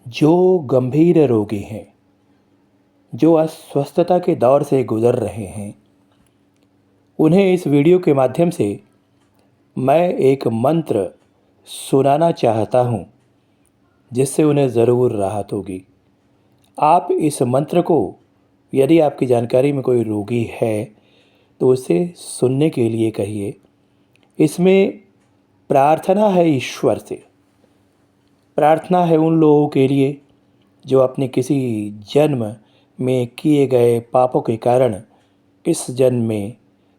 जो गंभीर रोगी हैं, जो अस्वस्थता के दौर से गुजर रहे हैं, उन्हें इस वीडियो के माध्यम से मैं एक मंत्र सुनाना चाहता हूँ, जिससे उन्हें ज़रूर राहत होगी। आप इस मंत्र को, यदि आपकी जानकारी में कोई रोगी है, तो उसे सुनने के लिए कहिए। इसमें प्रार्थना है ईश्वर से। प्रार्थना है उन लोगों के लिए जो अपने किसी जन्म में किए गए पापों के कारण इस जन्म में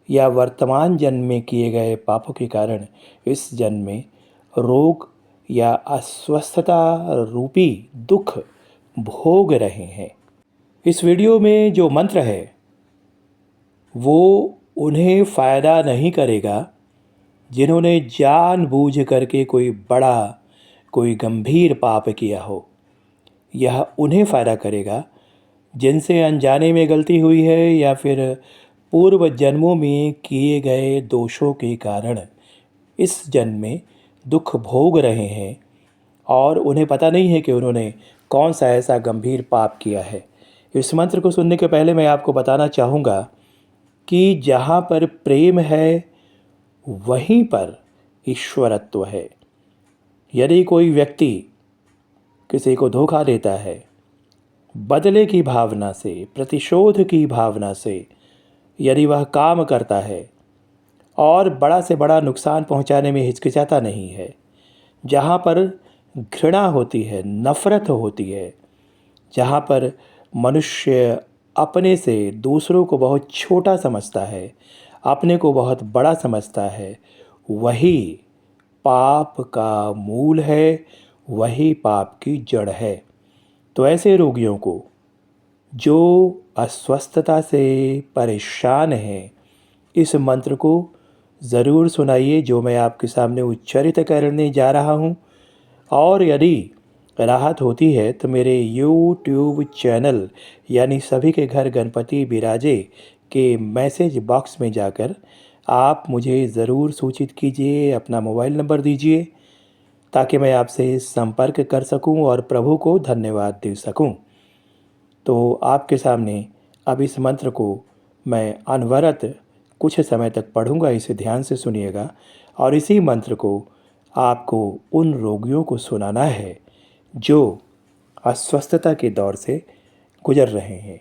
या वर्तमान जन्म में किए गए पापों के कारण इस जन्म में रोग या अस्वस्थता रूपी दुख भोग रहे हैं। इस वीडियो में जो मंत्र है वो उन्हें फ़ायदा नहीं करेगा जिन्होंने जानबूझ करके कोई गंभीर पाप किया हो। यह उन्हें फ़ायदा करेगा जिनसे अनजाने में गलती हुई है या फिर पूर्व जन्मों में किए गए दोषों के कारण इस जन्म में दुख भोग रहे हैं और उन्हें पता नहीं है कि उन्होंने कौन सा ऐसा गंभीर पाप किया है। इस मंत्र को सुनने के पहले मैं आपको बताना चाहूँगा कि जहाँ पर प्रेम है वहीं पर ईश्वरत्व है। यदि कोई व्यक्ति किसी को धोखा देता है, बदले की भावना से, प्रतिशोध की भावना से यदि वह काम करता है और बड़ा से बड़ा नुकसान पहुंचाने में हिचकिचाता नहीं है, जहाँ पर घृणा होती है, नफ़रत होती है, जहाँ पर मनुष्य अपने से दूसरों को बहुत छोटा समझता है, अपने को बहुत बड़ा समझता है, वही पाप का मूल है, वही पाप की जड़ है। तो ऐसे रोगियों को जो अस्वस्थता से परेशान हैं, इस मंत्र को ज़रूर सुनाइए जो मैं आपके सामने उच्चारित करने जा रहा हूँ। और यदि राहत होती है तो मेरे यूट्यूब चैनल यानी सभी के घर गणपति बिराजे के मैसेज बॉक्स में जाकर आप मुझे ज़रूर सूचित कीजिए, अपना मोबाइल नंबर दीजिए ताकि मैं आपसे संपर्क कर सकूं और प्रभु को धन्यवाद दे सकूं। तो आपके सामने अब इस मंत्र को मैं अनवरत कुछ समय तक पढ़ूंगा, इसे ध्यान से सुनिएगा। और इसी मंत्र को आपको उन रोगियों को सुनाना है जो अस्वस्थता के दौर से गुजर रहे हैं।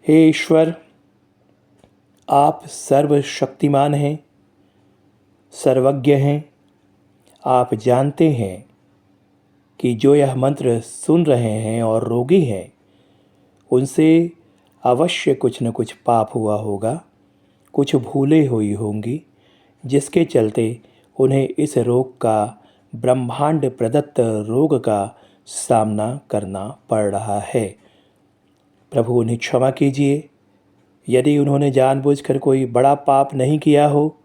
हे ईश्वर, आप सर्वशक्तिमान हैं, सर्वज्ञ हैं। आप जानते हैं कि जो यह मंत्र सुन रहे हैं और रोगी हैं, उनसे अवश्य कुछ न कुछ पाप हुआ होगा, कुछ भूलें हुई होंगी, जिसके चलते उन्हें इस रोग का, ब्रह्मांड प्रदत्त रोग का सामना करना पड़ रहा है। प्रभु उन्हें क्षमा कीजिए। यदि उन्होंने जानबूझकर कोई बड़ा पाप नहीं किया हो,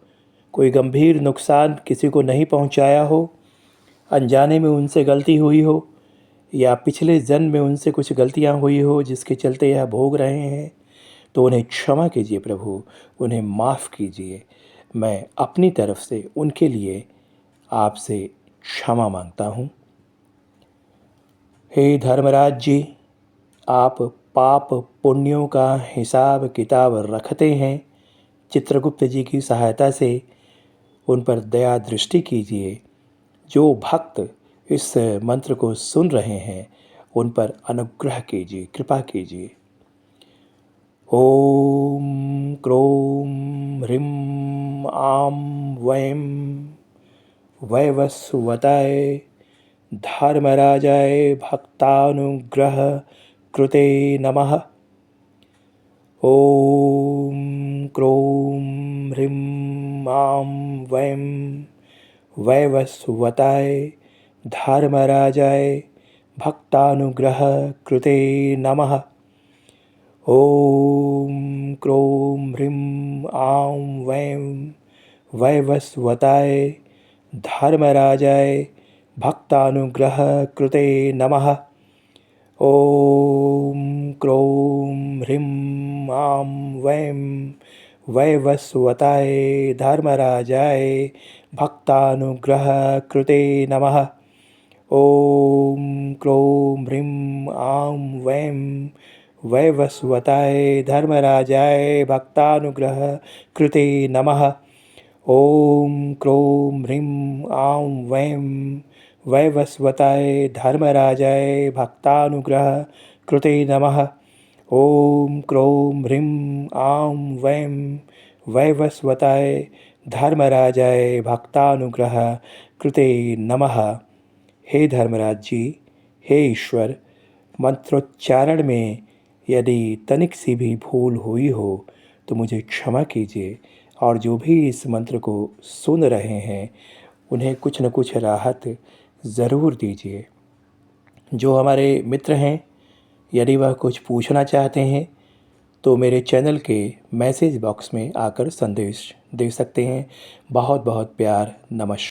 कोई गंभीर नुकसान किसी को नहीं पहुंचाया हो, अनजाने में उनसे गलती हुई हो या पिछले जन्म में उनसे कुछ गलतियां हुई हो जिसके चलते यह भोग रहे हैं, तो उन्हें क्षमा कीजिए प्रभु, उन्हें माफ़ कीजिए। मैं अपनी तरफ से उनके लिए आपसे क्षमा मांगता हूँ। हे धर्मराज जी, आप पाप पुण्यों का हिसाब किताब रखते हैं। चित्रगुप्त जी की सहायता से उन पर दया दृष्टि कीजिए। जो भक्त इस मंत्र को सुन रहे हैं उन पर अनुग्रह कीजिए, कृपा कीजिए। ओम क्रोम ह्रीम आम वैम वैवस्वताय धर्मराजाय भक्तानुग्रह कृते नमः। ओम क्रोम ह्रीम आम वैम वैवस्वताय धर्मराजाय भक्तानुग्रह कृते नमः। ओम क्रोम ह्रीम आं वैं वैवस्वताय धर्मराजाय भक्तानुग्रह कृते नमः। ओम क्रोम ह्रीम आं वैं वैवस्वताय धर्मराजाय भक्तानुग्रह कृते नमः। ओम क्रोम वैवस्वताय धर्मराजाय भक्तानुग्रह कृते नमः। ॐ क्रों ह्रीं आं वैं वैवस्वताय धर्मराजाय भक्तानुग्रह कृते नमः। ॐ क्रों ह्रीं आं वैं वैवस्वताय धर्मराजाय भक्तानुग्रह कृते नमः। हे धर्मराज जी, हे ईश्वर, मंत्रोच्चारण में यदि तनिक सी भी भूल हुई हो तो मुझे क्षमा कीजिए, और जो भी इस मंत्र को सुन रहे हैं उन्हें कुछ न कुछ राहत ज़रूर दीजिए। जो हमारे मित्र हैं, यदि वह कुछ पूछना चाहते हैं तो मेरे चैनल के मैसेज बॉक्स में आकर संदेश दे सकते हैं। बहुत बहुत प्यार, नमस्कार।